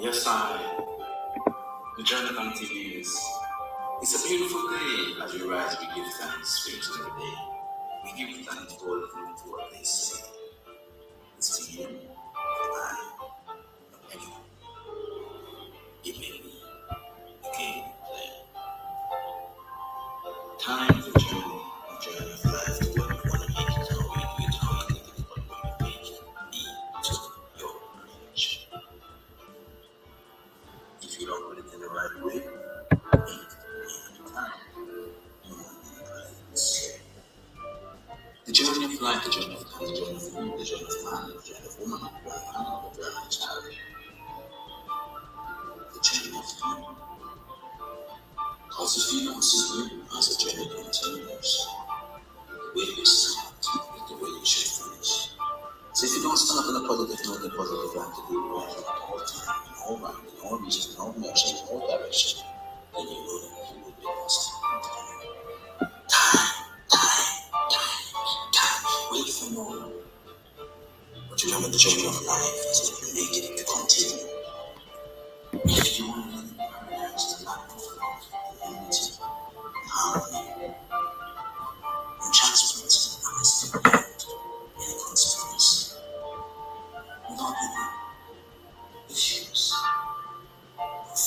your side. The journey continues. It's a beautiful day. As we rise, we give thanks for each other day. We give thanks for all the things what they say. It's to you, I, anyone. It may be a game play. Time is a journey of life to what you want to make it, how you do it, how you think it, what you want to make it be to your creation. If you don't put it in the right way, it time. The journey of life, the journey of time, the journey of food, the journey of man, the journey of woman, the journey of animal, the journey of child, the journey of time. Because if you don't see you as a journey continues, the way you start is the way you should finish. So if you don't stand up in a positive note, the positive attitude, right at all time, in all right, in all reason, in all motion, in all direction, then you know that you will be lost in time. Time. Wait for no one. But remember the journey of life is to make it to continue. If you want to live in paradise, the life of love, and unity, and harmony, and transparency, and honesty, and conspiracy, without any issues of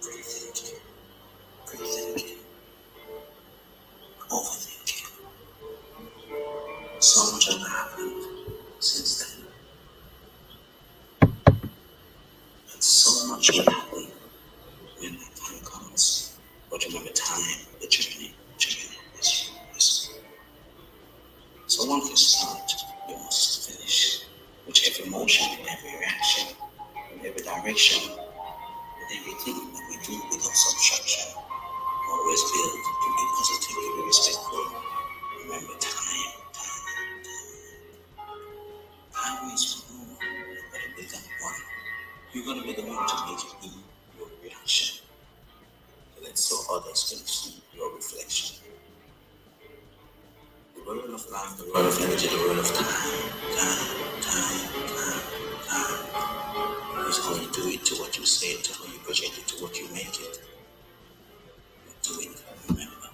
pre-thinking, overthinking. So much has happened since then, and so much will happen when that time comes. But remember, time, the journey is. So one can start, you must finish. With every motion, with every reaction, with every direction, with everything that we do without subtraction. Always build to be positive, to be respectful. Remember, time is for no one. You're going to become one. You're going to be the one to make it be your reaction. So others can see your reflection. The world of life, the world of energy, the world of time. Is how you do it, to what you say it, to how you project it, to what you make it. Do it, remember.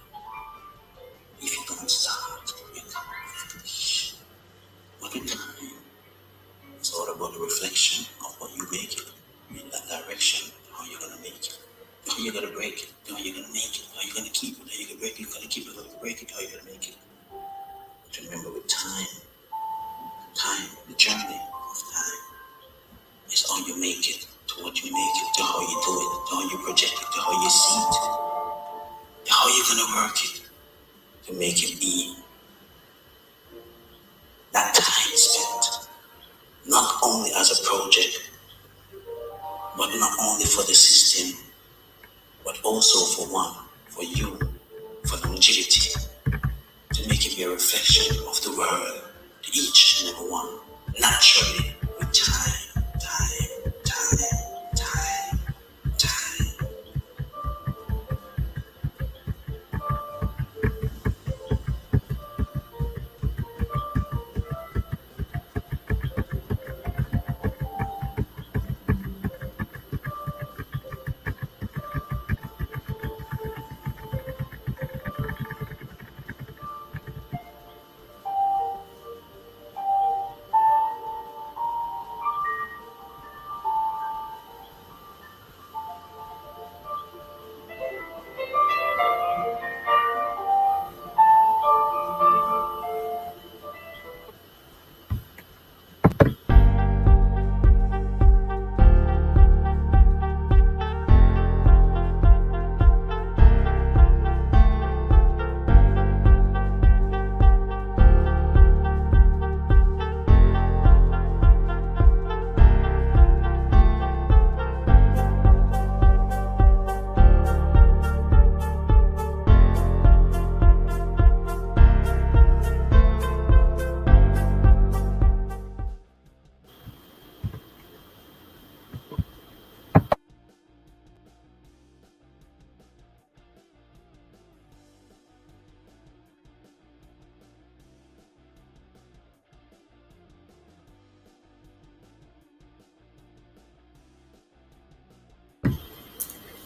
If you don't start, you can't finish. But with time, it's all about the reflection of what you make it. In that direction, how you're going to make it. How you're going to break it, how you're going to make it, how you're going to keep it, how you're going to break it, you're going to keep it, how you break it, how you're going to make it. But remember, with time, the journey of time is how you make it, to what you make it, to how you do it, to how you project it, to how you see it, to how you're going to work it, to make it be. That time spent, not only as a project, but not only for the system, but also for you, for longevity, to make it be a reflection of the world, to each and every one, naturally, with time.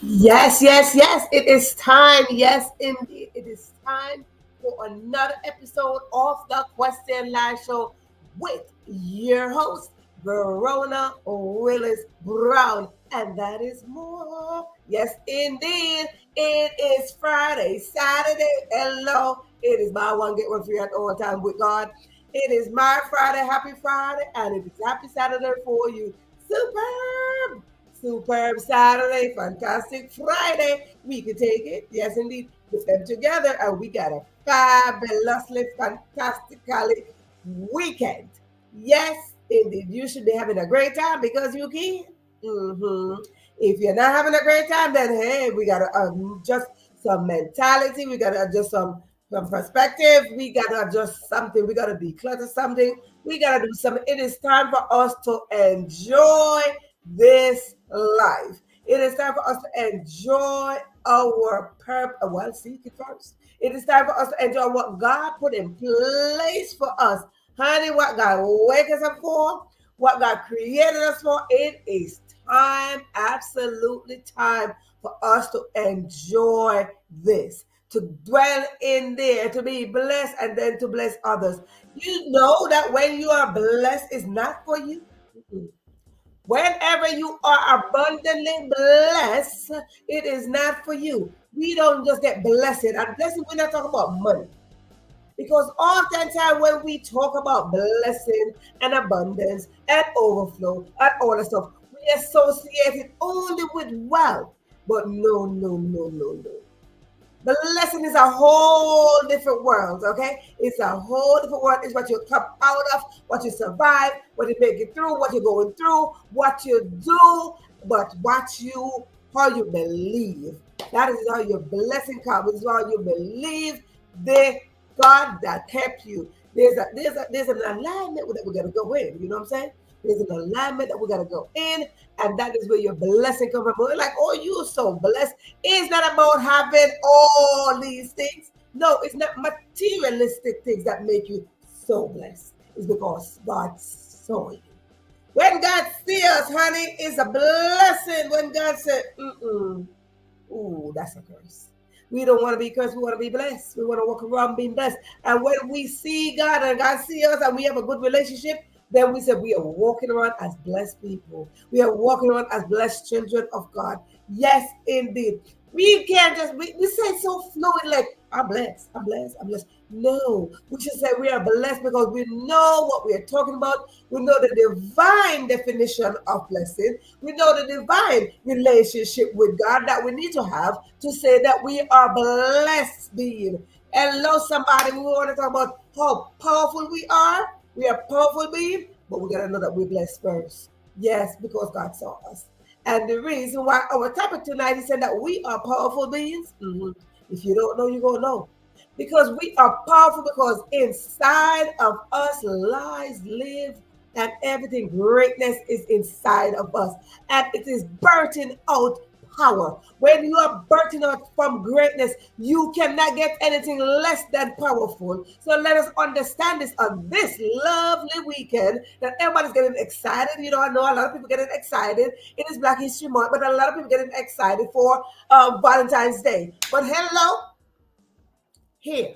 Yes, yes, yes. It is time. Yes, indeed. It is time for another episode of the Question Live Show with your host, Verona Willis-Brown. And that is more. Yes, indeed. It is Friday, Saturday. Hello. It is my one get one free at all time with God. It is my Friday, happy Friday, and it is happy Saturday for you. Superb! Superb Saturday, fantastic Friday. We can take it. Yes, indeed. Put them together, and we got a fabulously, fantastically weekend. Yes, indeed. You should be having a great time because you can. If you're not having a great time, then hey, we got to adjust some mentality. We got to adjust some perspective. We got to adjust something. We got to declutter something. We got to do something. It is time for us to enjoy this life. It is time for us to enjoy our purpose. Well, seek it first. It is time for us to enjoy what God put in place for us. Honey, what God wake us up for, what God created us for. It is time, absolutely time for us to enjoy this, to dwell in there, to be blessed, and then to bless others. You know that when you are blessed, it's not for you. Whenever you are abundantly blessed, it is not for you. We don't just get blessed. And blessing, we're not talking about money. Because oftentimes when we talk about blessing and abundance and overflow and all that stuff, we associate it only with wealth. But no, no, no, no, no. Blessing is a whole different world, okay? It's a whole different world. It's what you come out of, what you survive, what you make it through, what you're going through, what you do, but how you believe. That is how your blessing comes. It's how you believe the God that helped you. There's an alignment that we're gonna go in. You know what I'm saying? There's an alignment that we gotta go in, and that is where your blessing comes from. We're like, oh, you're so blessed. It's not about having all these things. No, it's not materialistic things that make you so blessed. It's because God saw you. When God sees us, honey, it's a blessing. When God said, ooh, that's a curse. We don't want to be cursed. We want to be blessed. We want to walk around being blessed. And when we see God and God sees us and we have a good relationship, then we say we are walking around as blessed people. We are walking around as blessed children of God. Yes, indeed. We can't just, we say so fluid, like, I'm blessed, I'm blessed, I'm blessed. No, we should say we are blessed because we know what we are talking about. We know the divine definition of blessing. We know the divine relationship with God that we need to have to say that we are blessed being. Hello, somebody. We want to talk about how powerful we are. We are powerful being, but we got to know that we're blessed first. Yes, because God saw us. And the reason why our topic tonight is saying that we are powerful beings. If you don't know, you're going to know. Because we are powerful because inside of us live, and everything greatness is inside of us. And it is birthing out power. When you are birthing out from greatness, you cannot get anything less than powerful. So let us understand this on this lovely weekend that everybody's getting excited. You know, I know a lot of people getting excited. It is Black History Month, but a lot of people getting excited for Valentine's Day. But hello, here,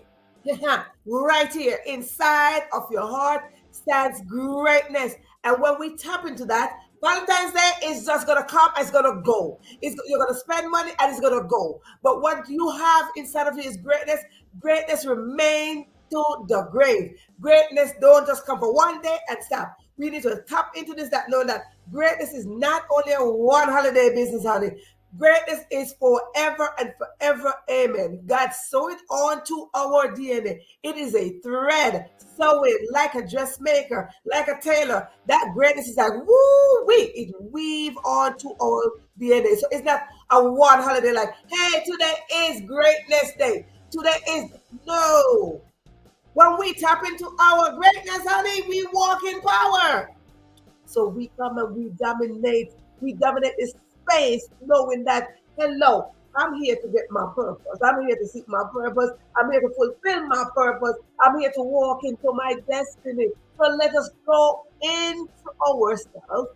right here, inside of your heart stands greatness. And when we tap into that, Valentine's Day is just gonna come, it's gonna go. You're gonna spend money and it's gonna go. But what you have inside of you is greatness. Greatness remain to the grave. Greatness don't just come for one day and stop. We need to tap into this, that know that greatness is not only a one holiday business, honey. Greatness is forever and forever. Amen. God sew it onto our DNA. It is a thread. Sew it like a dressmaker, like a tailor. That greatness is like woo wee. It weave onto our DNA. So it's not a one holiday like, hey, today is greatness day. Today is no. When we tap into our greatness, honey, we walk in power. So we come and we dominate this space, knowing that, hello, I'm here to get my purpose. I'm here to seek my purpose. I'm here to fulfill my purpose. I'm here to walk into my destiny. So let us go into ourselves,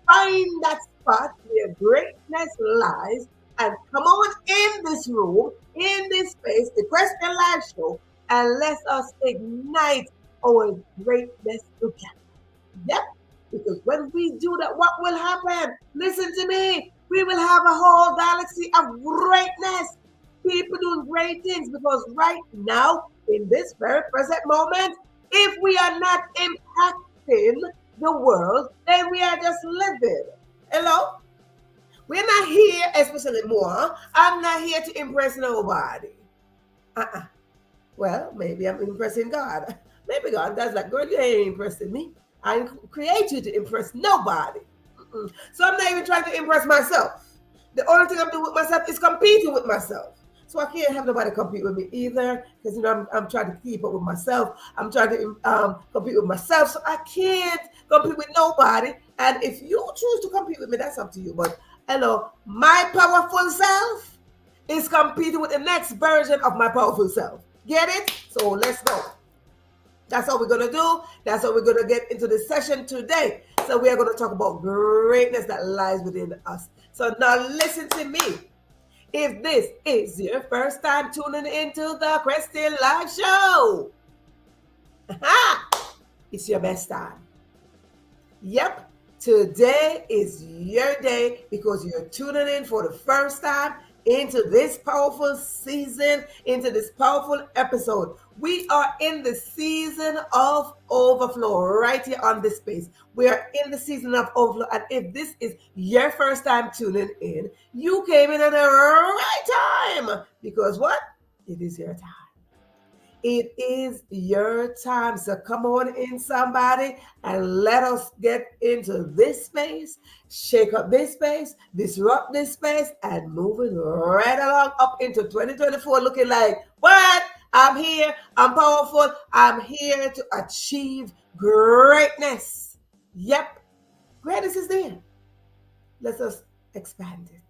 find that spot where greatness lies, and come on in this room, in this space, the Question Live Show, and let us ignite our greatness together. Yep. Because when we do that, what will happen? Listen to me. We will have a whole galaxy of greatness. People doing great things. Because right now, in this very present moment, if we are not impacting the world, then we are just living. Hello? We're not here, especially more. I'm not here to impress nobody. Uh-uh. Well, maybe I'm impressing God. Maybe God does like, girl, you ain't impressing me. I didn't create you to impress nobody. Mm-mm. So I'm not even trying to impress myself. The only thing I'm doing with myself is competing with myself. So I can't have nobody compete with me either, because I'm trying to keep up with myself. I'm trying to compete with myself, so I can't compete with nobody. And if you choose to compete with me, that's up to you. But hello, my powerful self is competing with the next version of my powerful self. Get it? So let's go. That's what we're going to do. That's what we're going to get into this session today. So we are going to talk about greatness that lies within us. So now listen to me. If this is your first time tuning into the Question Live Show, it's your best time. Yep, today is your day because you're tuning in for the first time into this powerful season, into this powerful episode. We are in the season of overflow right here on this space. We are in the season of overflow. And if this is your first time tuning in, you came in at the right time. Because what? It is your time. It is your time. So come on in, somebody, and let us get into this space, shake up this space, disrupt this space, and moving right along up into 2024, looking like, what? I'm here. I'm powerful. I'm here to achieve greatness. Yep. Greatness is there. Let us expand it.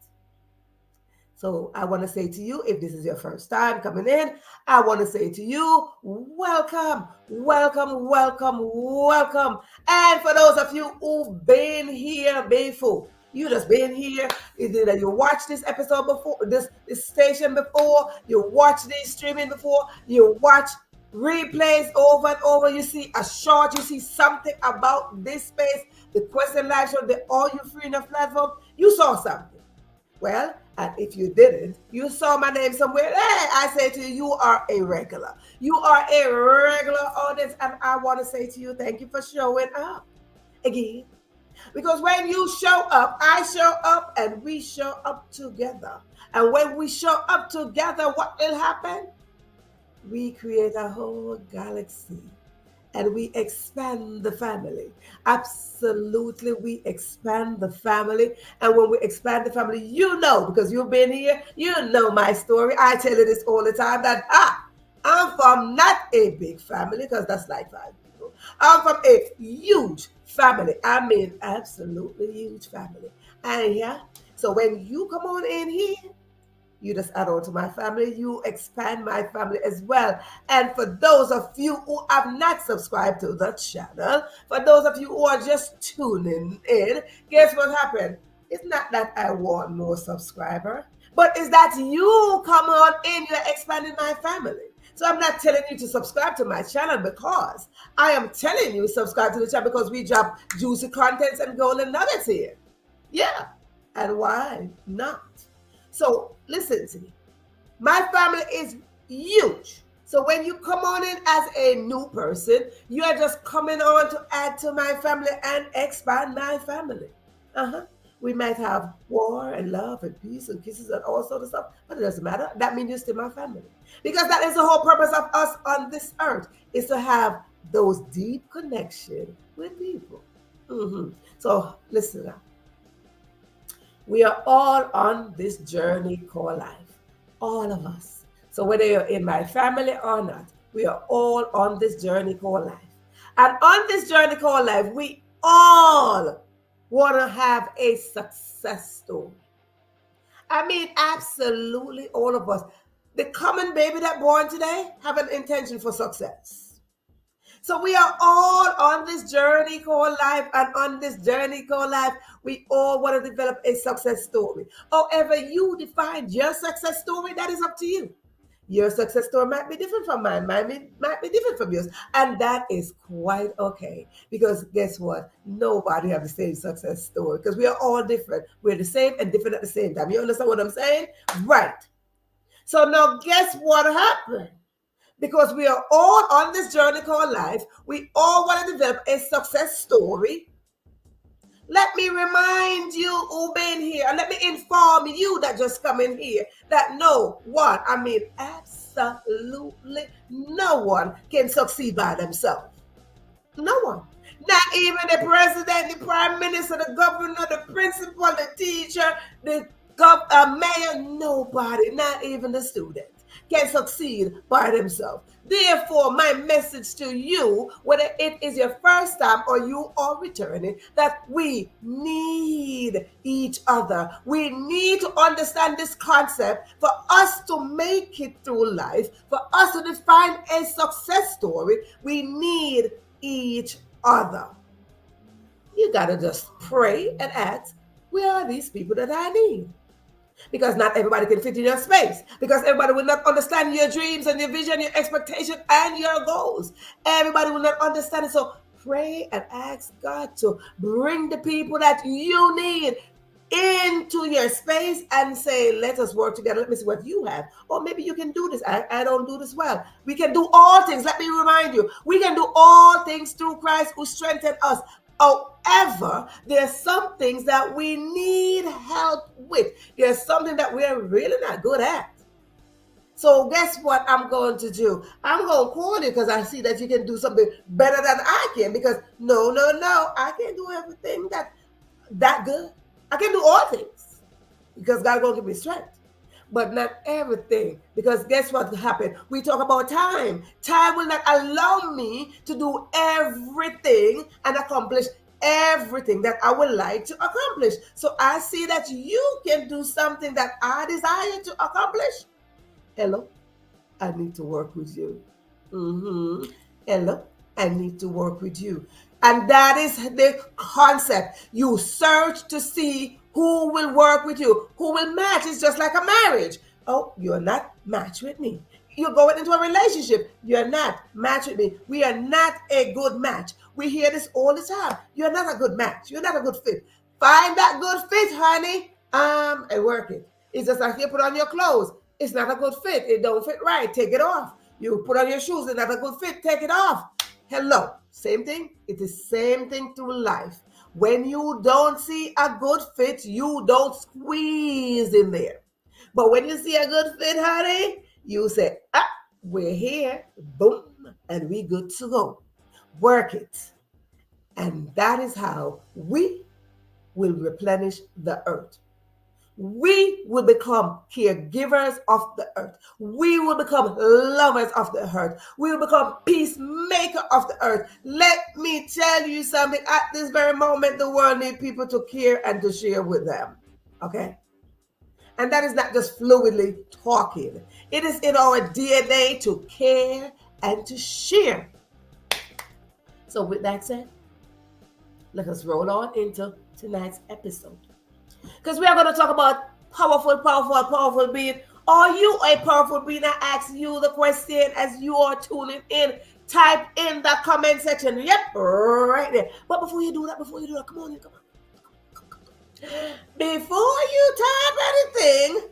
So I want to say to you, if this is your first time coming in, I want to say to you, welcome, welcome, welcome, welcome. And for those of you who've been here before, you just been here, either you watched this episode before, this station before, you watched this streaming before, you watch replays over and over, you see a short, you see something about this space, the Question Live Show, the All You Free Enough platform, you saw something. Well, and if you didn't, you saw my name somewhere. Hey, I say to you, you are a regular. You are a regular audience, and I want to say to you, thank you for showing up again. Because when you show up, I show up, and we show up together. And when we show up together, what will happen? We create a whole galaxy. And we expand the family. Absolutely, we expand the family. And when we expand the family, you know, because you've been here, you know my story. I tell you this all the time that I'm from not a big family, because that's like 5 people. I'm from a huge family. I mean, absolutely huge family. And yeah, so when you come on in here, you just add on to my family. You expand my family as well. And for those of you who have not subscribed to the channel, for those of you who are just tuning in, guess what happened? It's not that I want more subscriber, but it's that you come on in, you're expanding my family. So I'm not telling you to subscribe to my channel because I am telling you subscribe to the channel because we drop juicy contents and golden nuggets here. Yeah. And why not? So listen to me. My family is huge. So when you come on in as a new person, you are just coming on to add to my family and expand my family. We might have war and love and peace and kisses and all sorts of stuff, but it doesn't matter. That means you're still my family. Because that is the whole purpose of us on this earth, is to have those deep connections with people. So listen now. We are all on this journey called life. All of us. So whether you're in my family or not, we are all on this journey called life. And on this journey called life, we all want to have a success story. I mean, absolutely all of us. The common baby that born today have an intention for success. So we are all on this journey called life, and on this journey called life, we all want to develop a success story. However you define your success story, that is up to you. Your success story might be different from mine, might be different from yours, and that is quite okay. Because guess what? Nobody have the same success story because we are all different. We're the same and different at the same time. You understand what I'm saying? Right. So now, guess what happened? Because we are all on this journey called life, we all want to develop a success story. Let me remind you who been here, and let me inform you that just come in here that no one, I mean absolutely no one can succeed by themselves. No one. Not even the president, the prime minister, the governor, the principal, the teacher, the mayor, nobody, not even the student, can succeed by themselves. Therefore, my message to you, whether it is your first time or you are returning, that we need each other. We need to understand this concept for us to make it through life, for us to define a success story. We need each other. You got to just pray and ask, where are these people that I need? Because not everybody can fit in your space. Because everybody will not understand your dreams and your vision, your expectation, and your goals. Everybody will not understand it. So pray and ask God to bring the people that you need into your space and say, let us work together. Let me see what you have. Or maybe you can do this. I don't do this well. We can do all things. Let me remind you, we can do all things through Christ who strengthened us. However, there's some things that we need help with. There's something that we're really not good at. So guess what I'm going to do? I'm going to call you because I see that you can do something better than I can. Because no, I can't do everything that good. I can do all things because God going to give me strength. But not everything. Because guess what happened? We talk about time. Time will not allow me to do everything and accomplish everything that I would like to accomplish. So I see that you can do something that I desire to accomplish. Hello, I need to work with you. Hello, I need to work with you. And that is the concept. You search to see who will work with you, who will match. It's just like a marriage. Oh, you're not matched with me. You're going into a relationship. You're not matched with me. We are not a good match. We hear this all the time. You're not a good match. You're not a good fit. Find that good fit, honey. And work it. It's just like you put on your clothes. It's not a good fit. It don't fit right. Take it off. You put on your shoes. It's not a good fit. Take it off. Hello. Same thing. It is same thing through life. When you don't see a good fit, you don't squeeze in there. But when you see a good fit, honey, you say, we're here. Boom. And we good to go. Work it. And that is how we will replenish the earth. We will become caregivers of the earth. We will become lovers of the earth. We will become peacemaker of the earth. Let me tell you something. At this very moment, the world needs people to care and to share with them. Okay? And that is not just fluidly talking. It is in our DNA to care and to share. So with that said, let us roll on into tonight's episode. Because we are going to talk about powerful being. Are you a powerful being? I ask you the question as you are tuning in. Type in the comment section. Yep, right there. But before you do that, come on. Before you type anything,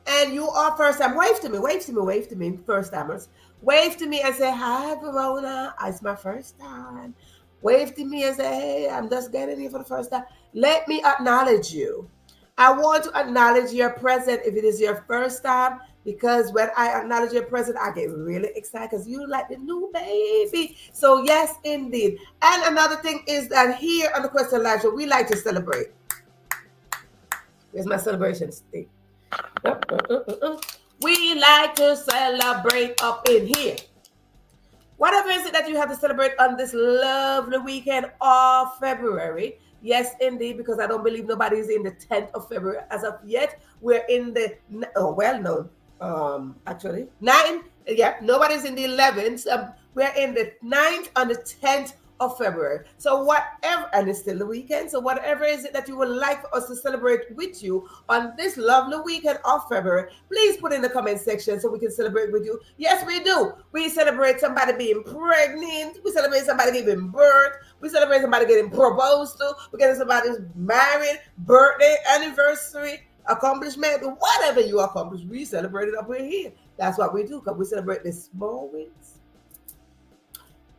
and you are first time, wave to me, first timers. Wave to me and say, hi, Verona. It's my first time. Wave to me and say, hey, I'm just getting here for the first time. Let me acknowledge you. I want to acknowledge your presence if it is your first time, because when I acknowledge your presence, I get really excited because you like the new baby. So yes, indeed. And another thing is that here on the Question Live Show, we like to celebrate. Here's my celebration stick. We like to celebrate up in here. Whatever is it that you have to celebrate on this lovely weekend of February? Yes, indeed, because I don't believe nobody is in the 10th of February as of yet. We're in the, actually, 9 Yeah, nobody's in the 11th. We're in the 9th and the 10th of February. So whatever, and it's still the weekend. So whatever is it that you would like for us to celebrate with you on this lovely weekend of February, please put in the comment section so we can celebrate with you. Yes, we do. We celebrate somebody being pregnant. We celebrate somebody giving birth. We celebrate somebody getting proposed to. We get somebody's married, birthday, anniversary, accomplishment, whatever you accomplish, we celebrate it up here. That's what we do, because we celebrate the small wins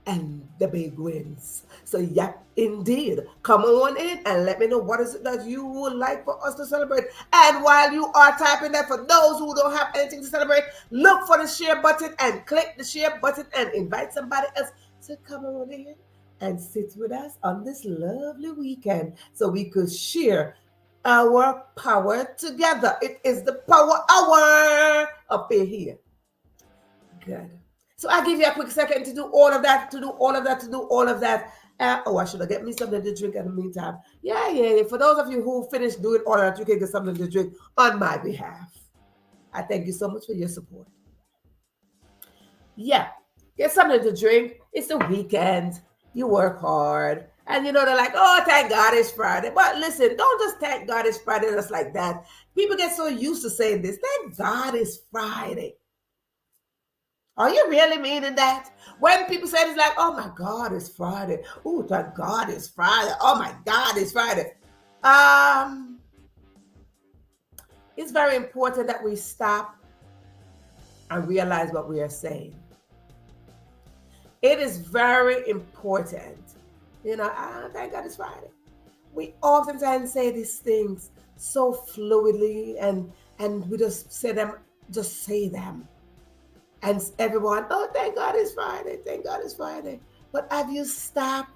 and the big wins. So yeah, indeed, come on in and let me know what is it that you would like for us to celebrate. And while you are typing that, for those who don't have anything to celebrate, look for the share button and click the share button and invite somebody else to come on in and sit with us on this lovely weekend so we could share our power together. It is the power hour up in here. Good. So I'll give you a quick second to do all of that, to do all of that, to do all of that. I should have get me something to drink in the meantime. Yeah. For those of you who finished doing all of that, you can get something to drink on my behalf. I thank you so much for your support. Yeah, get something to drink. It's the weekend. You work hard. And they're like, oh, thank God it's Friday. But listen, don't just thank God it's Friday just like that. People get so used to saying this. Thank God it's Friday. Are you really meaning that? When people say it's like, oh my God, it's Friday. Oh, thank God it's Friday. Oh my God, it's Friday. It's very important that we stop and realize what we are saying. It is very important. Thank God it's Friday. We oftentimes say these things so fluidly and we just say them. And everyone, oh, thank God it's Friday. Thank God it's Friday. But have you stopped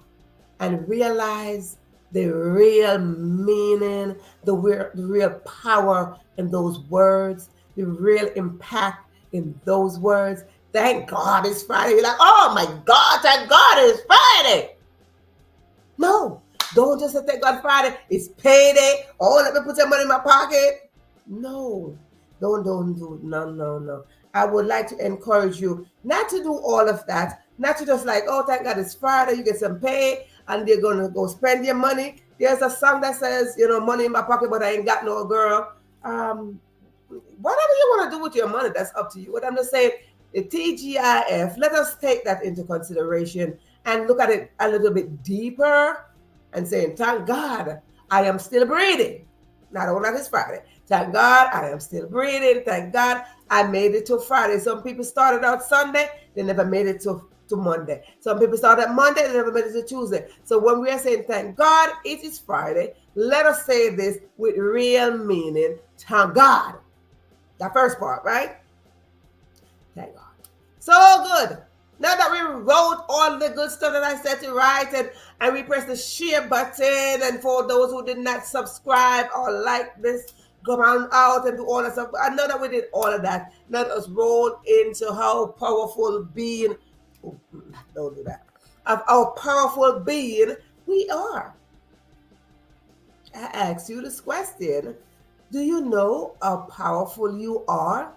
and realized the real meaning, the real power in those words, the real impact in those words? Thank God it's Friday. You're like, oh my God, thank God it's Friday. No, don't just say thank God Friday. It's payday. Oh, let me put some money in my pocket. No, don't do. No. I would like to encourage you not to do all of that. Not to just like, oh, thank God it's Friday. You get some pay and they're going to go spend your money. There's a song that says, money in my pocket, but I ain't got no girl. Whatever you want to do with your money, that's up to you. What I'm just saying, the TGIF, let us take that into consideration and look at it a little bit deeper and saying, thank God I am still breathing. Not only this Friday. Thank God I am still breathing. Thank God I made it to Friday. Some people started out Sunday, they never made it to Monday. Some people started Monday, they never made it to Tuesday. So when we are saying thank God it is Friday, let us say this with real meaning. Thank God. That first part, right? Thank God. So good. Now that we wrote all the good stuff that I said to write and we press the share button, and for those who did not subscribe or like this, go on out and do all that stuff. I know that we did all of that. Let us roll into how powerful being, don't do that, of how powerful being we are. I ask you this question. Do you know how powerful you are?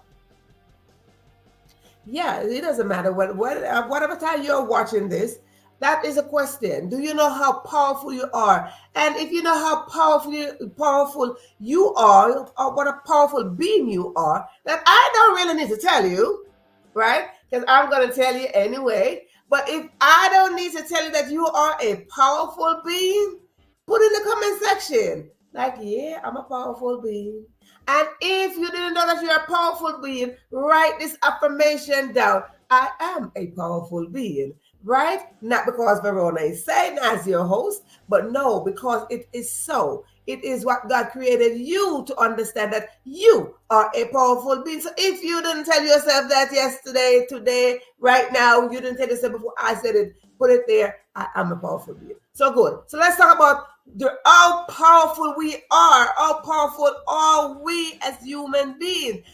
Yeah, it doesn't matter whatever time you're watching this. That is a question. Do you know how powerful you are? And if you know how powerful you are, or what a powerful being you are, then I don't really need to tell you, right? Because I'm going to tell you anyway. But if I don't need to tell you that you are a powerful being, put in the comment section. Like, yeah, I'm a powerful being. And if you didn't know that you're a powerful being, write this affirmation down. I am a powerful being, right? Not because Verona is saying as your host, but no, because it is so. It is what God created you to understand, that you are a powerful being. So if you didn't tell yourself that yesterday, today, right now, you didn't tell yourself before I said it, put it there. I am a powerful being. So good. So let's talk about how powerful we are. How powerful are we as human beings?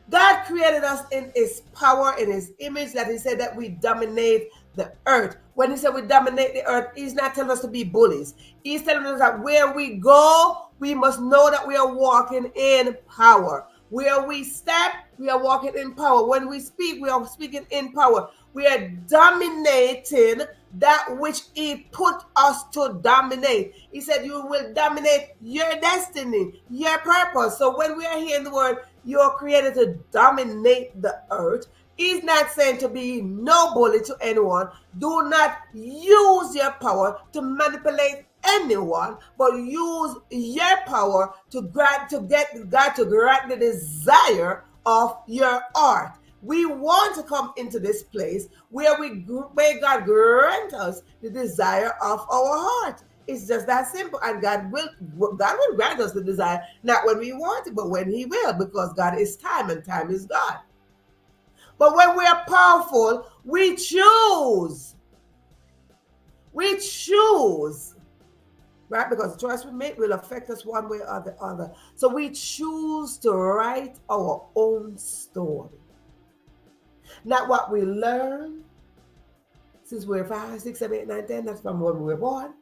God created us in his power, in his image, that he said that we dominate the earth. When he said we dominate the earth, he's not telling us to be bullies. He's telling us that where we go, we must know that we are walking in power. Where we step, we are walking in power. When we speak, we are speaking in power. We are dominating that which He put us to dominate. He said, you will dominate your destiny, your purpose. So when we are hearing the word, you are created to dominate the earth. He's not saying to be no bully to anyone. Do not use your power to manipulate anyone, but use your power to get God to grant the desire of your heart. We want to come into this place where God grant us the desire of our heart. It's just that simple, and God will grant us the desire, not when we want it, but when He will, because God is time and time is God. But when we are powerful, we choose. We choose, right? Because the choice we make will affect us one way or the other. So we choose to write our own story. Not what we learn since we're 5, 6, 7, 8, 9, 10. That's from when we were born.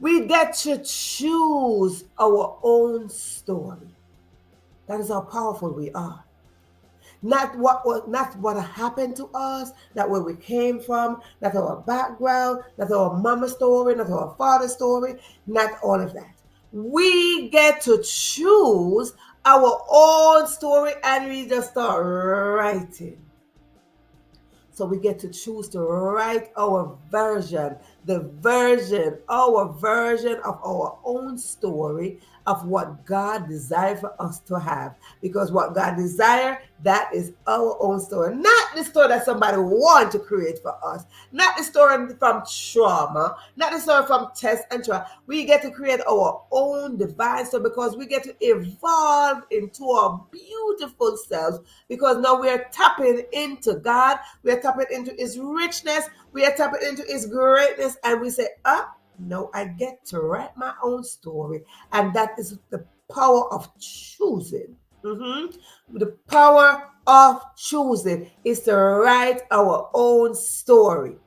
We get to choose our own story. That is how powerful we are. Not what happened to us, not where we came from, not our background, not our mama's story, not our father's story, not all of that. We get to choose our own story, and we just start writing. So we get to choose to write our version, our version of our own story of what God desired for us to have. Because what God desired, that is our own story. Not the story that somebody wanted to create for us. Not the story from trauma. Not the story from test and trial. We get to create our own divine story because we get to evolve into our beautiful selves, because now we are tapping into God. We are tapping into His richness. We are tapping into His greatness. And we say, no, I get to write my own story. And that is the power of choosing. The power of choosing is to write our own story.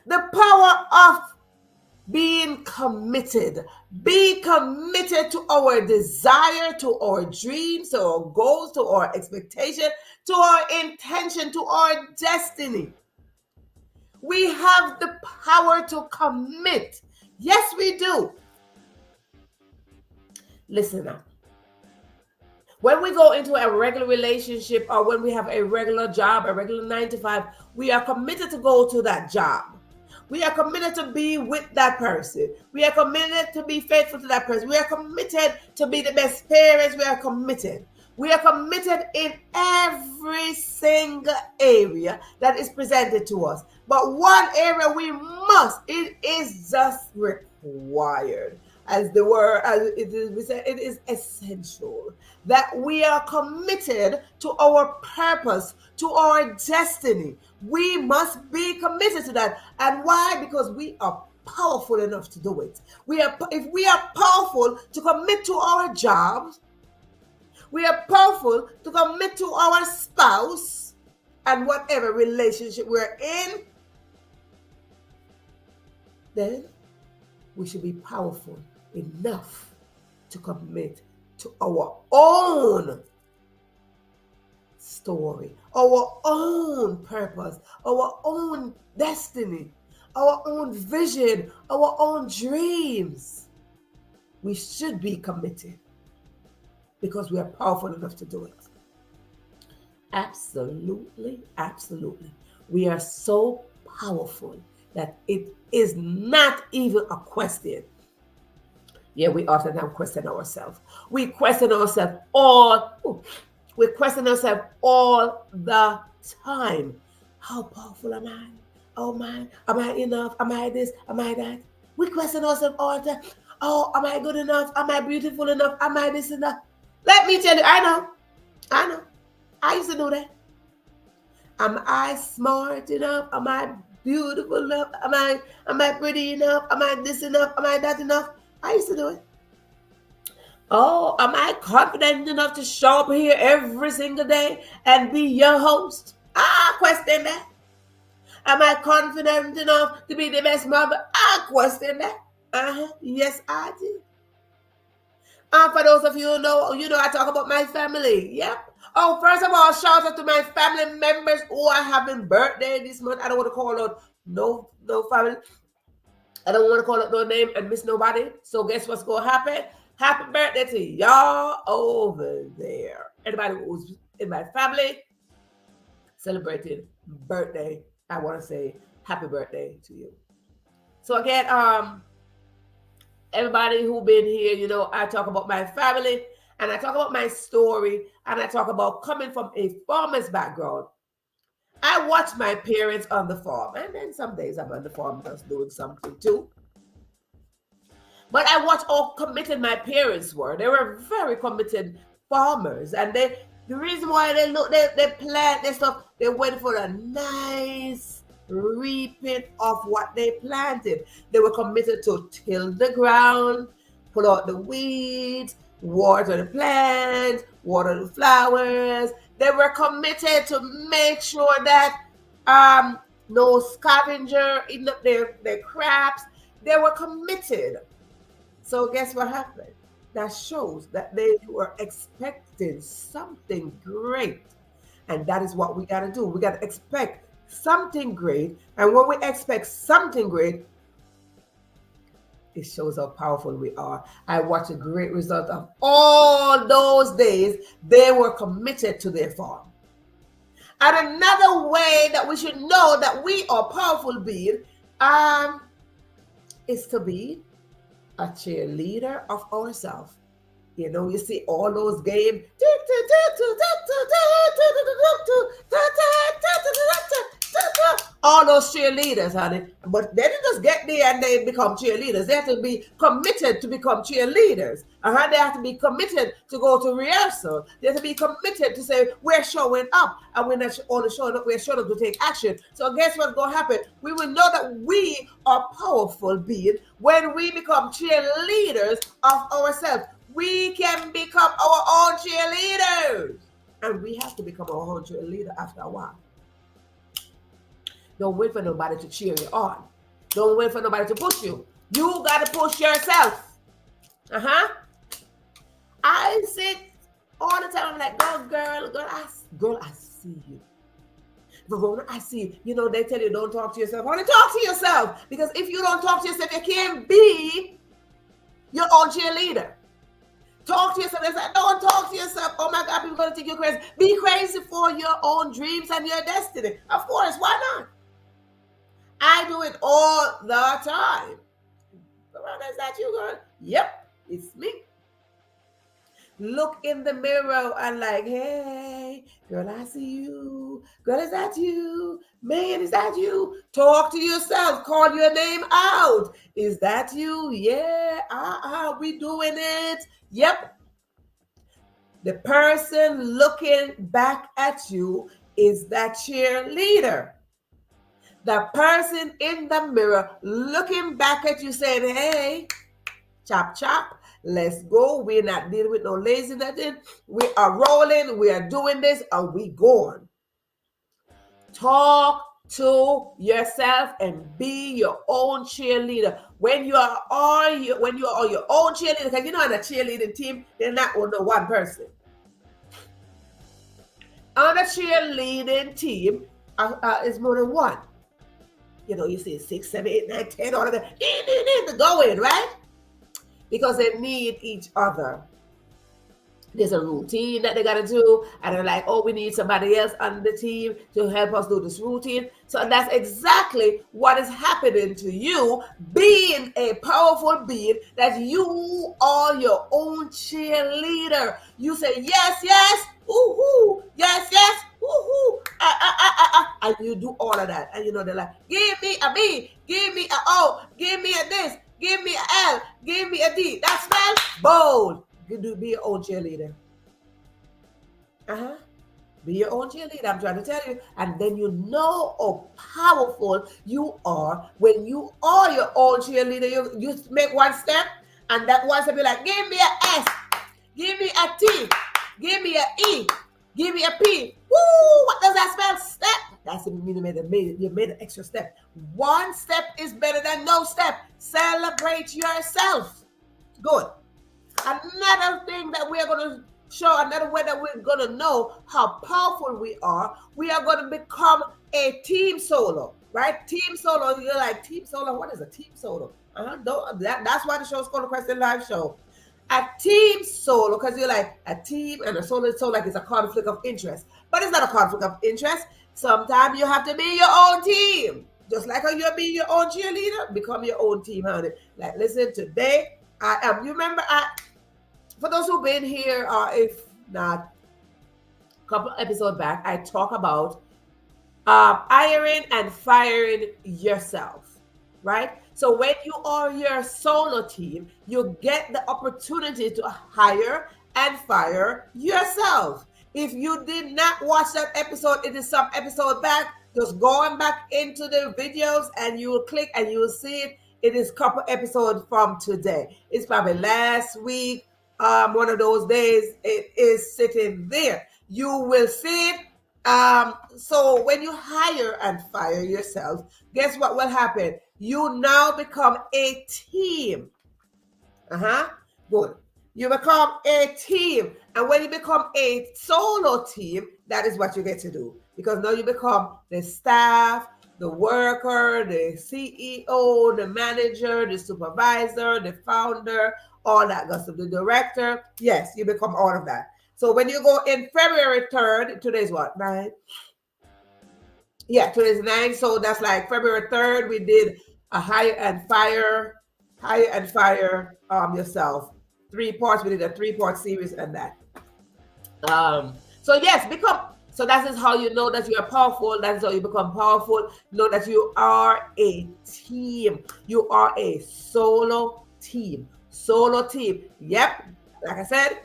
The power of being committed. Be committed to our desire, to our dreams, to our goals, to our expectation, to our intention, to our destiny. We have the power to commit. Yes, we do. Listen up. When we go into a regular relationship, or when we have a regular job, a regular 9 to 5, we are committed to go to that job. We are committed to be with that person. We are committed to be faithful to that person. We are committed to be the best parents. We are committed. We are committed in every single area that is presented to us. But one area it is just required. As the word, as it is, we say, it is essential that we are committed to our purpose, to our destiny. We must be committed to that. And why? Because we are powerful enough to do it. If we are powerful to commit to our jobs, we are powerful to commit to our spouse and whatever relationship we're in, then we should be powerful enough to commit to our own story, our own purpose, our own destiny, our own vision, our own dreams. We should be committed because we are powerful enough to do it. Absolutely, absolutely. We are so powerful that it is not even a question. Yeah, we often have questioned ourselves. We question ourselves all the time. How powerful am I? Oh man, am I enough? Am I this? Am I that? We question ourselves all the time. Oh, am I good enough? Am I beautiful enough? Am I this enough? Let me tell you, I know. I used to do that. Am I smart enough? Am I beautiful enough? Am I pretty enough? Am I this enough? Am I that enough? I used to do it. Oh, am I confident enough to show up here every single day and be your host? Question that. Am I confident enough to be the best mother? Question that. Yes, I do. For those of you who know, I talk about my family. Yep. Oh, first of all, shout out to my family members who are having birthday this month. I don't want to call out no family. I don't want to call out no name and miss nobody. So guess what's going to happen? Happy birthday to y'all over there. Anybody who's in my family celebrating birthday, I want to say happy birthday to you. So again, everybody who been here, I talk about my family and I talk about my story and I talk about coming from a farmer's background. I watch my parents on the farm, and then some days I'm on the farm just doing something too. But I watched how committed my parents were. They were very committed farmers, and the reason why they plant their stuff, they went for a nice reaping of what they planted. They were committed to till the ground, pull out the weeds, water the plants, water the flowers. They were committed to make sure that no scavenger eating up their crops. They were committed. So guess what happened? That shows that they were expecting something great. And that is what we got to do. We got to expect something great. And when we expect something great, it shows how powerful we are. I watched a great result of all those days. They were committed to their farm. And another way that we should know that we are powerful beings is to be a cheerleader of ourselves. You see all those games. All those cheerleaders, honey. But they didn't just get there and they become cheerleaders. They have to be committed to become cheerleaders. They have to be committed to go to rehearsal. They have to be committed to say, we're showing up. And we're not only showing up, we're showing up to take action. So guess what's going to happen? We will know that we are powerful beings when we become cheerleaders of ourselves. We can become our own cheerleaders. And we have to become our own cheerleader after a while. Don't wait for nobody to cheer you on. Don't wait for nobody to push you. You got to push yourself. I sit all the time. I'm like, girl, I see you. Verona, I see you. They tell you don't talk to yourself. Only talk to yourself. Because if you don't talk to yourself, you can't be your own cheerleader. Talk to yourself. They say, don't talk to yourself. Oh my God, people are going to think you're crazy. Be crazy for your own dreams and your destiny. Of course, why not? I do it all the time. Verona, is that you, girl? Yep, it's me. Look in the mirror and like, hey, girl, I see you. Girl, is that you? Man, is that you? Talk to yourself. Call your name out. Is that you? Yeah, we doing it. Yep. The person looking back at you is that cheerleader. The person in the mirror looking back at you saying, hey, chop, chop, let's go. We're not dealing with no lazy nothing. We are rolling. We are doing this and we going. Talk to yourself and be your own cheerleader. When you are on your own cheerleader, because in a cheerleading team, they're not only one person. On a cheerleading team is more than one. You see 6, 7, 8, 9, 10, all of them. They're going, right? Because they need each other. There's a routine that they got to do. And they're like, oh, we need somebody else on the team to help us do this routine. So that's exactly what is happening to you, being a powerful being, that you are your own cheerleader. You say, yes, yes, woohoo, yes, yes, woohoo, and you do all of that. And they're like, give me a B, give me a O, give me a this, give me a L, give me a D. That spells bold. You be your own cheerleader. Be your own cheerleader, I'm trying to tell you. And then you know how powerful you are when you are your own cheerleader. You make one step, and that one step be like, give me a S, give me a T, give me a E, give me a P. Woo! What does that spell? Step. That's it. You made an extra step. One step is better than no step. Celebrate yourself. Good. Another thing that we are going to show, another way that we're going to know how powerful we are going to become a team solo, right? Team solo. You're like, team solo? What is a team solo? That's why the show is called the Question Live Show. A team solo, because you're like, a team and a solo, it's so like it's a conflict of interest. But it's not a conflict of interest. Sometimes you have to be your own team. Just like how you're being your own cheerleader, become your own team, honey. Like, listen, today I am. You remember, for those who've been here, if not, a couple episodes back, I talk about hiring and firing yourself, right? So when you are your solo team, you get the opportunity to hire and fire yourself. If you did not watch that episode, it is some episode back. Just going back into the videos and you will click and you will see it. It is a couple episodes from today. It's probably last week, one of those days. It is sitting there. You will see it. So when you hire and fire yourself, guess what will happen? You now become a team. Good. You become a team. And when you become a solo team, that is what you get to do. Because now you become the staff, the worker, the CEO, the manager, the supervisor, the founder, all that goes to the director. Yes, you become all of that. So when you go in February 3rd, today's what, 9? Yeah, today's 9. So that's like February 3rd, we did a hire and fire yourself. 3 parts. We did a 3-part series and that. So yes, so that is how you know that you are powerful. That is how you become powerful. Know that you are a team. You are a solo team. Solo team. Yep. Like I said,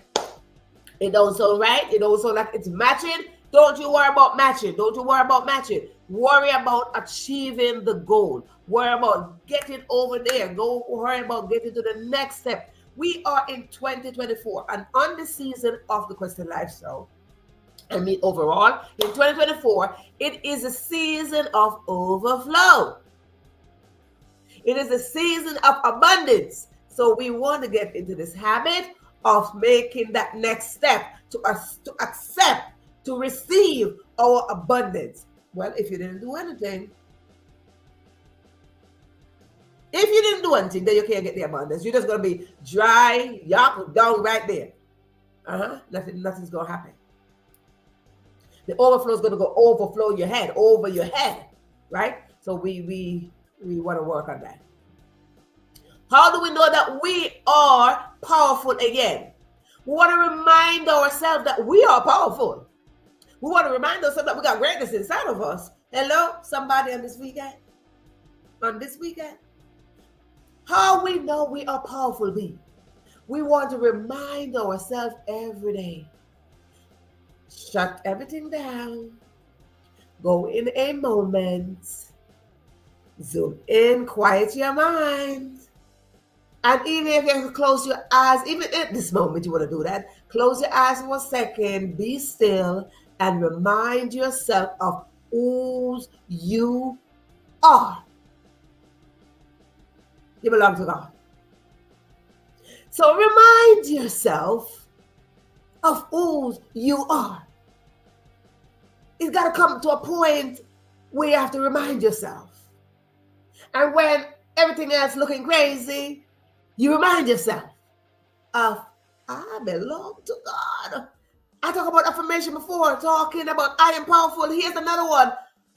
it don't sound right. It don't sound like it's matching. Don't you worry about matching. Don't you worry about matching. Worry about achieving the goal. Worry about getting over there. Go worry about getting to the next step. We are in 2024 and on the season of the Question Life Show. I mean, overall, in 2024, it is a season of overflow. It is a season of abundance. So we want to get into this habit of making that next step to accept, to receive our abundance. Well, if you didn't do anything, then you can't get the abundance. You're just going to be dry, yuck, down right there. Nothing's going to happen. The overflow is going to go overflow your head, over your head, right? So we want to work on that. How do we know that we are powerful again? We want to remind ourselves that we are powerful. We want to remind ourselves that we got greatness inside of us. Hello, somebody on this weekend? On this weekend? How we know we are powerful, we want to remind ourselves every day. Shut everything down. Go in a moment. Zoom in, quiet your mind. And even if you close your eyes, even at this moment you want to do that, close your eyes for a second, be still, and remind yourself of who you are. You belong to God. So remind yourself of who you are. It's got to come to a point where you have to remind yourself. And when everything else looking crazy, you remind yourself of, I belong to God. I talked about affirmation before, talking about I am powerful. Here's another one.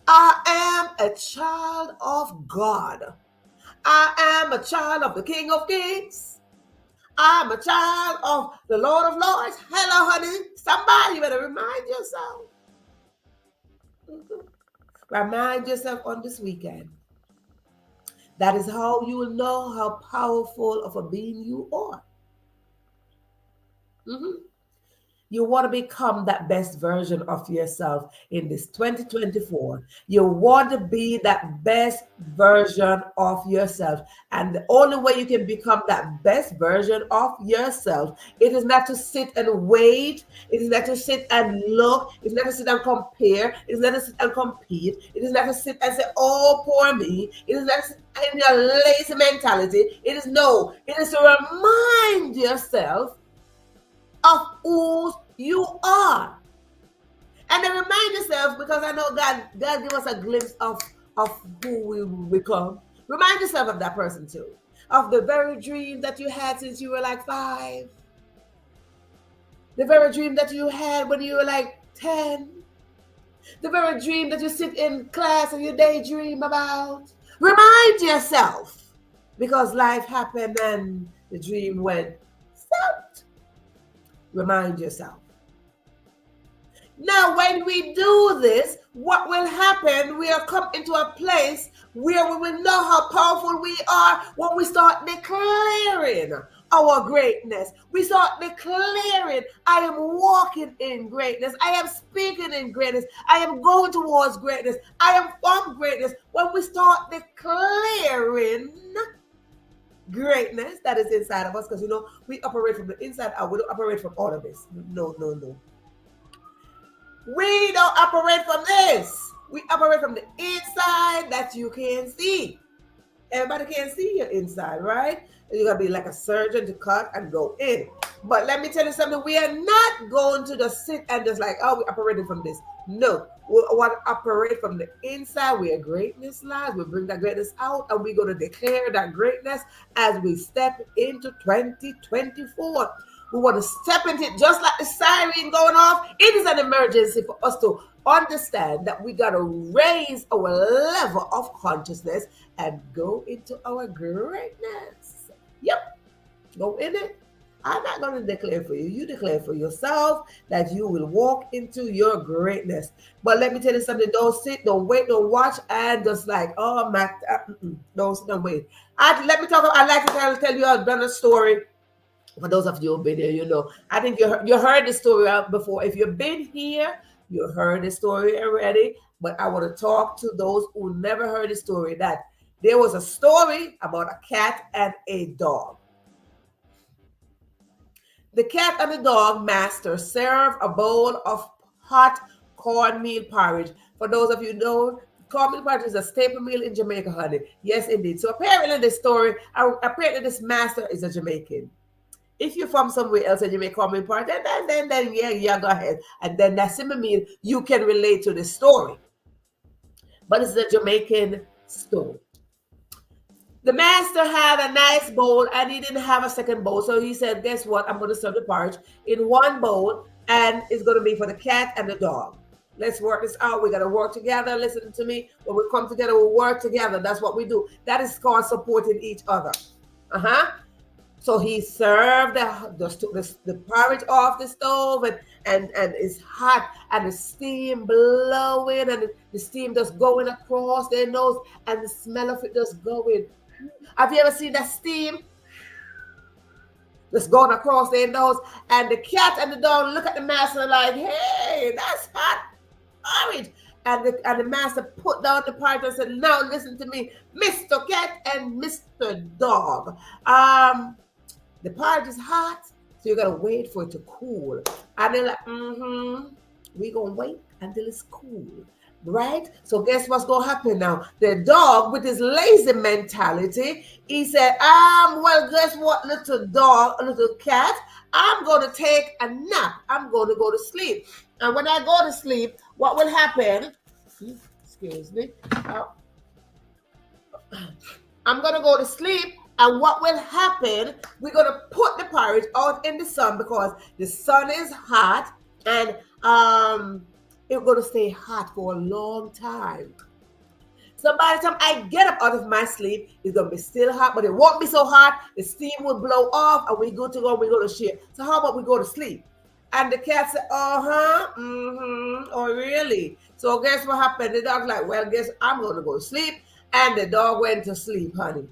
I am a child of God. I am a child of the King of Kings. I'm a child of the Lord of Lords. Hello, honey. Somebody better remind yourself. Remind yourself on this weekend. That is how you will know how powerful of a being you are. You want to become that best version of yourself in this 2024. You want to be that best version of yourself. And the only way you can become that best version of yourself, it is not to sit and wait. It is not to sit and look. It is not to sit and compare. It is not to sit and compete. It is not to sit and say, oh, poor me. It is not to sit in your lazy mentality. It is no. It is to remind yourself of who you are. And then remind yourself, because I know God give us a glimpse of who we will become. Remind yourself of that person too. Of the very dream that you had since you were like 5. The very dream that you had when you were like 10. The very dream that you sit in class and you daydream about. Remind yourself. Because life happened and the dream went south. Remind yourself. Now, when we do this, what will happen? We'll come into a place where we will know how powerful we are when we start declaring our greatness. We start declaring, I am walking in greatness. I am speaking in greatness. I am going towards greatness. I am from greatness. When we start declaring greatness that is inside of us, because we operate from the inside out. We don't operate from all of this. No. We don't operate from this. We operate from the inside that you can see. Everybody can see your inside, right? And you gotta be like a surgeon to cut and go in. But let me tell you something. We are not going to just sit and just like, oh, we're operating from this. No, we want to operate from the inside where greatness lies. We bring that greatness out and we're going to declare that greatness as we step into 2024. We want to step into it just like the siren going off. It is an emergency for us to understand that we got to raise our level of consciousness and go into our greatness. Yep, go in it. I'm not going to declare for you. You declare for yourself that you will walk into your greatness. But let me tell you something. Don't sit, don't wait, don't watch, and just like, oh, my, don't sit and wait. I'd like to tell you another story. For those of you who've been here, I think you heard the story before. If you've been here, you heard the story already. But I want to talk to those who never heard the story. That there was a story about a cat and a dog. The cat and the dog master served a bowl of hot cornmeal porridge. For those of you who know, cornmeal porridge is a staple meal in Jamaica, honey. Yes, indeed. So apparently this master is a Jamaican. If you're from somewhere else and you make cornmeal porridge, then yeah, go ahead. And then that similar meal, you can relate to the story. But it's a Jamaican story. The master had a nice bowl and he didn't have a second bowl. So he said, guess what? I'm going to serve the porridge in one bowl and it's going to be for the cat and the dog. Let's work this out. We got to work together. Listen to me. When we come together, we work together. That's what we do. That is called supporting each other. So he served the porridge off the stove and it's hot and the steam blowing and the steam just going across their nose and the smell of it just going. Have you ever seen that steam just going across their nose? And the cat and the dog look at the master like, hey, that's hot porridge. And the master put down the porridge and said, now listen to me, Mr. Cat and Mr. Dog. The porridge is hot, so you gotta wait for it to cool. And they're like, we're gonna wait until it's cool, right? So guess what's gonna happen now? The dog, with his lazy mentality, he said, well, guess what, little cat? I'm gonna take a nap. I'm gonna go to sleep. And when I go to sleep, what will happen? Excuse me. I'm gonna go to sleep. And what will happen, we're going to put the porridge out in the sun because the sun is hot and it's going to stay hot for a long time. So by the time I get up out of my sleep, it's going to be still hot, but it won't be so hot. The steam will blow off and we're good to go. We're going to share. So how about we go to sleep? And the cat said, oh, really? So guess what happened? The dog's like, well, guess I'm going to go to sleep. And the dog went to sleep, honey.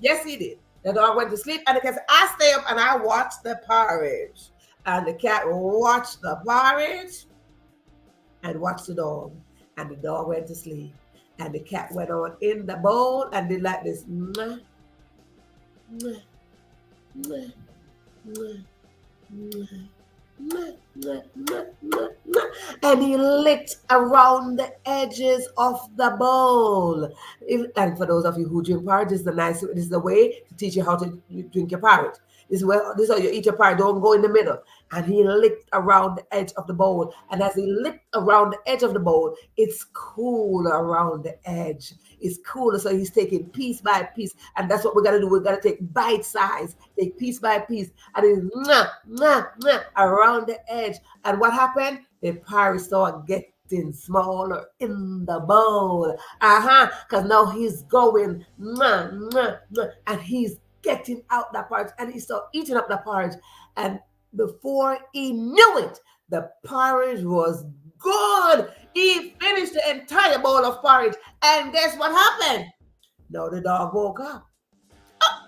Yes, he did. The dog went to sleep, and the cat said, I stay up and I watch the porridge. And the cat watched the porridge and watched the dog. And the dog went to sleep. And the cat went on in the bowl and did like this. Mwah, mwah, mwah, mwah, mwah. And he licked around the edges of the bowl. And for those of you who drink porridge, this is the way to teach you how to drink your porridge. This is how you eat your porridge. Don't go in the middle. And he licked around the edge of the bowl. And as he licked around the edge of the bowl, it's cool around the edge. It's cooler. So he's taking piece by piece. And that's what we're going to do. We're going to take bite size, take piece by piece. And he's around the edge. And what happened? The porridge started getting smaller in the bowl. Because now he's going, and he's getting out the porridge. And he started eating up the porridge. And before he knew it, the porridge was good. He finished the entire bowl of porridge. And guess what happened? Now the dog woke up. Oh,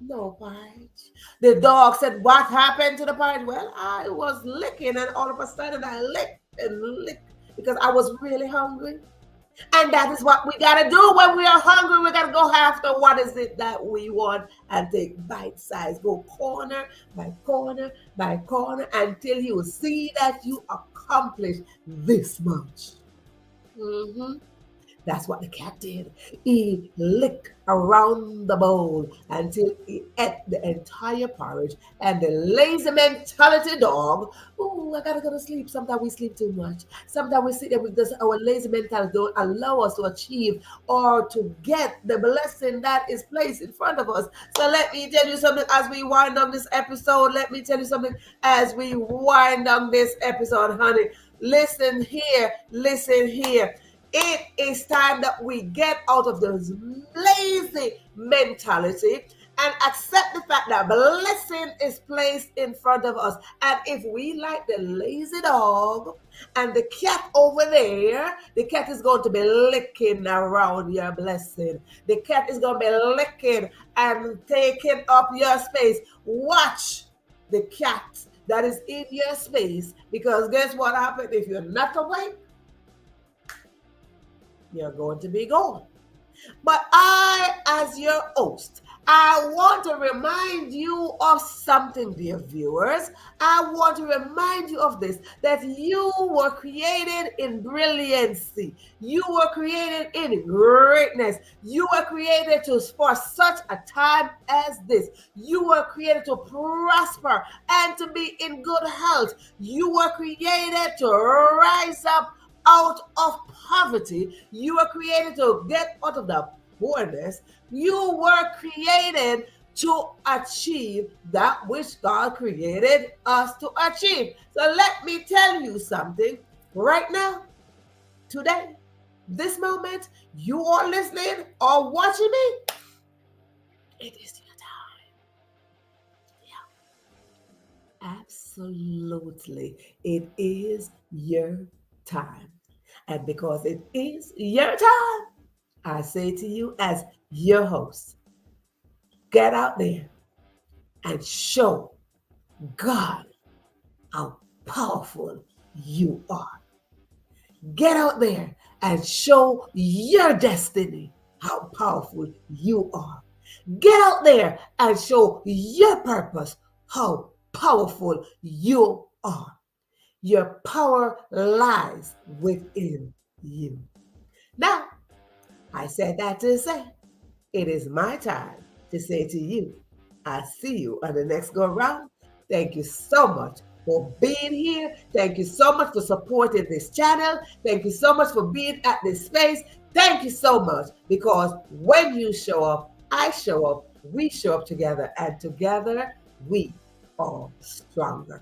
no porridge. The dog said, what happened to the porridge? Well, I was licking, and all of a sudden I licked and licked because I was really hungry. And that is what we got to do when we are hungry. We got to go after what is it that we want and take bite size. Go corner by corner by corner until you see that you accomplish this much. That's what the cat did. He licked around the bowl until he ate the entire porridge. And the lazy mentality dog, I gotta go to sleep. Sometimes we sleep too much. Sometimes we sit there with this, our lazy mentality don't allow us to achieve or to get the blessing that is placed in front of us. So let me tell you something as we wind down this episode. Honey. Listen here. It is time that we get out of this lazy mentality and accept the fact that blessing is placed in front of us. And if we like the lazy dog and the cat over there, the cat is going to be licking around your blessing. The cat is going to be licking and taking up your space. Watch the cat that is in your space, because guess what happens if you're not awake? You're going to be gone. But I, as your host, I want to remind you of something, dear viewers. I want to remind you of this, that you were created in brilliancy. You were created in greatness. You were created for such a time as this. You were created to prosper and to be in good health. You were created to rise up out of poverty. You were created to get out of the poorness. You were created to achieve that which God created us to achieve. So let me tell you something right now, today, this moment, you are listening or watching me. It is your time. Yeah. Absolutely. It is your time. And because it is your time, I say to you as your host, get out there and show God how powerful you are. Get out there and show your destiny how powerful you are. Get out there and show your purpose how powerful you are. Your power lies within you. Now, I said that to say, it is my time to say to you, I see you on the next go round. Thank you so much for being here. Thank you so much for supporting this channel. Thank you so much for being at this space. Thank you so much, because when you show up, I show up, we show up together, and together we are stronger.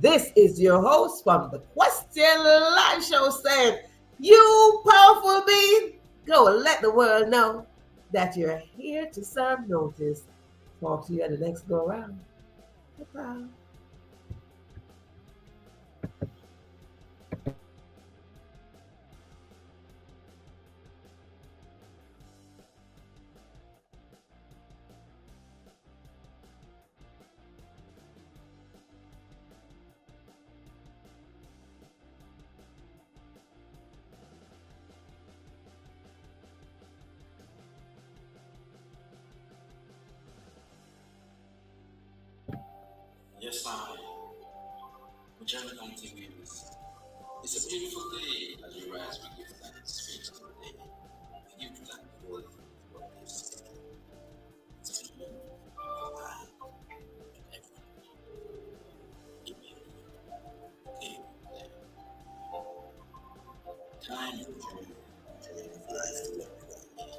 This is your host from the Question Live Show saying, you powerful being, go and let the world know that you're here to serve notice. Talk to you at the next go around. Bye-bye. Yes, I. The journey continues. It's a beautiful day as we rise. We give thanks for each other day. We give thanks for what is to you, I, and everyone. Give me a day. Time is a journey of life to what we want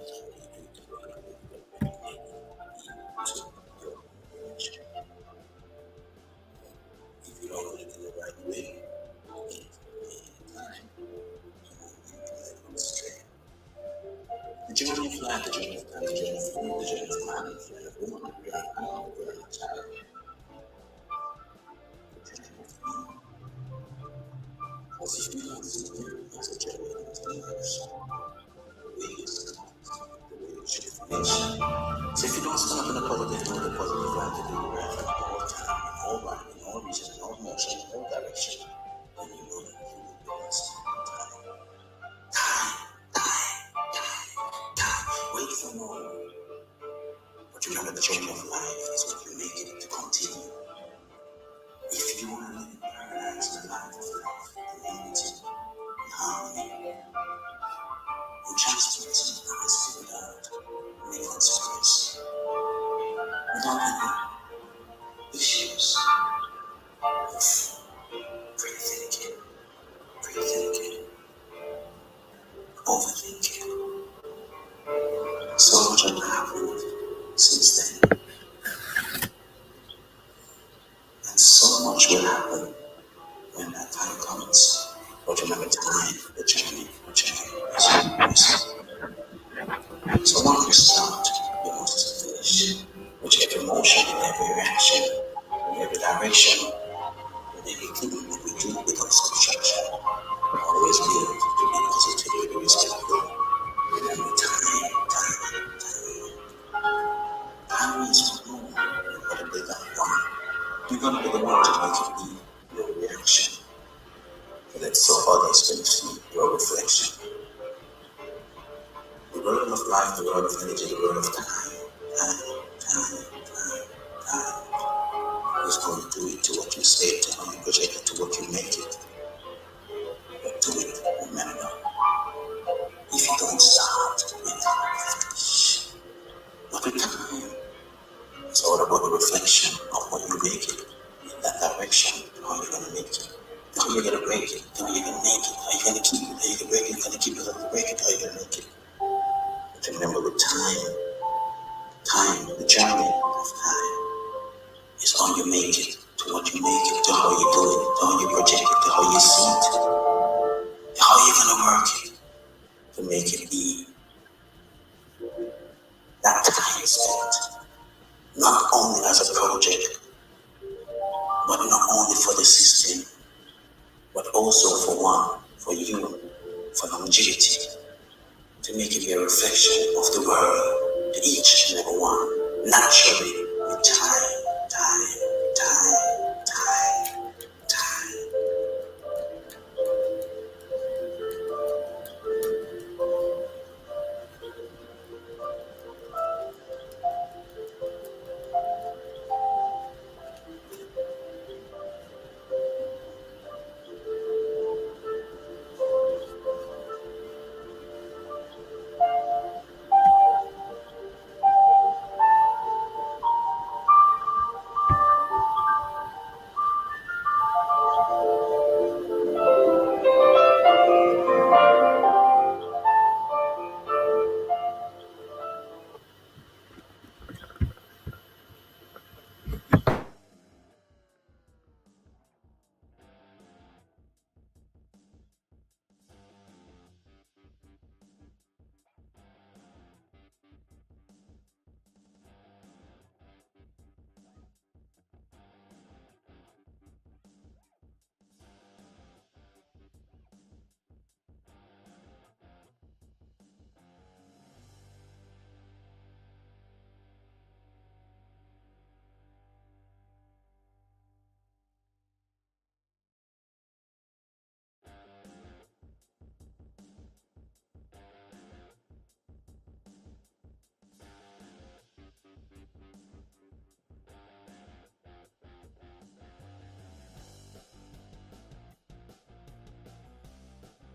to do to what we make to your direction. If you don't do it in the right way, in time, you won't be led astray. The journey of life, the journey of time, the journey of food, the journey of man, the journey of woman, the journey of man, the journey of child, the journey of you. Because if you don't see you as a journey continues, the way you start, the way you shift nation. So if you don't stand up in a positive note, a positive light to do the right thing all time, in all right, in all region, in all motion, in all direction, then you know that you will be blessed in time. Wait for no one. But remember, the journey of life is what you make it to continue. If you want to live in paradise, the life of love, in unity, in harmony, in transparency, honesty without any consequence, without any issues of pre-thinking, overthinking. So much has happened since then, and so much will happen when that time comes. But remember, time, the journey, is. So once you start, you must finish. With every motion, in every reaction, in every direction, in everything that we do without subtraction. Always build to be positive, respectful. Remember, time is no more. You're gonna be that one. You're gonna be the one to make it be your reaction. And then so others can see your reflection. The word of life, the word of energy, the word of time is going to do it to what you say it, to how you project it, to what you make it. But do it, remember, if you don't start, you can't finish. But with time, it's all about the reflection of what you make it, in that direction, how you're going to make it. How you're going to break it, how you're going to make it, how you're going to keep it, how you're going to break it, how you're going to keep it, how you're going to break it, how you're going to make it. But remember, with time, the journey of time is how you make it, to what you make it, to how you do it, to how you project it, to how you see it, to how you're going to work it, to make it be that time spent, not only as a project, but not only for the system, but also for one, for you, for longevity, to make it be a reflection of the world to each and every one, naturally, with time.